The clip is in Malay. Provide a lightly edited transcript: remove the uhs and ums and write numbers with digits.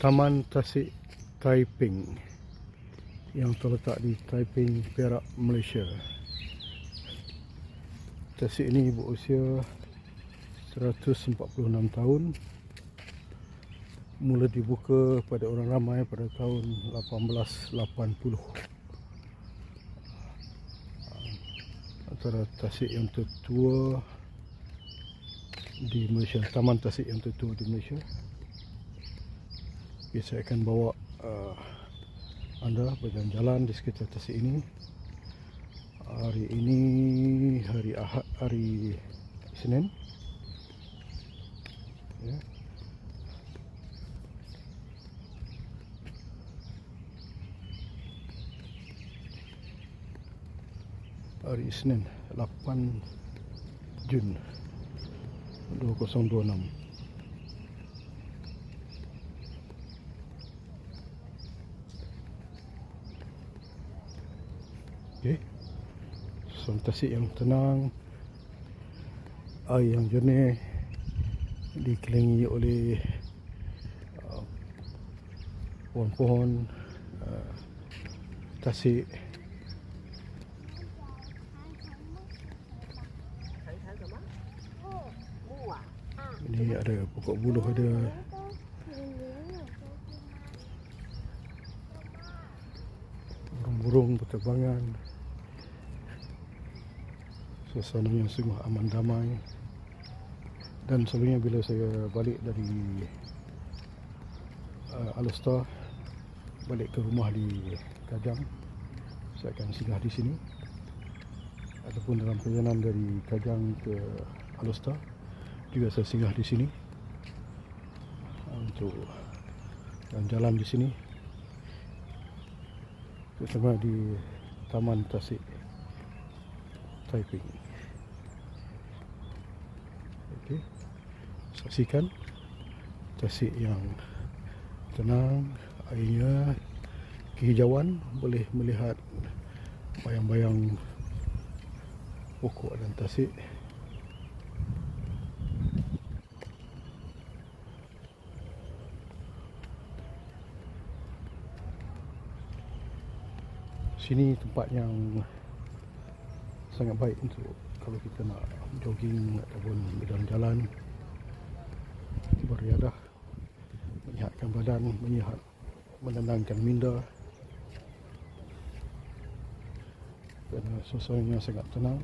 Taman Tasik Taiping yang terletak di Taiping, Perak, Malaysia. Tasik ini berusia 146 tahun. Mula dibuka pada orang ramai pada tahun 1880. Antara tasik yang tertua di Malaysia, Taman Tasik yang tertua di Malaysia. Okay, saya akan bawa anda berjalan-jalan di sekitar tasik ini. Hari ini hari Ahad, hari Senin. Ya. Hari Senin 8 Jun 2026. Okay. Suasana tasik yang tenang, air yang jernih, dikelilingi oleh pohon-pohon tasik. Ini ada pokok buluh, ada burung-burung berterbangan. Suasana yang sungguh aman damai. Dan selalunya bila saya balik dari Alor, balik ke rumah di Kajang, saya akan singgah di sini. Ataupun dalam perjalanan dari Kajang ke Alor juga saya singgah di sini untuk jalan-jalan di sini, terutama di Taman Tasik Taiping. Okey, saksikan tasik yang tenang, airnya kehijauan, boleh melihat bayang-bayang pokok dan tasik. Sini tempat yang sangat baik untuk kalau kita nak jogging ataupun berjalan-jalan, beriadah, menyihatkan badan, menenangkan minda. Kerana suasananya sangat tenang.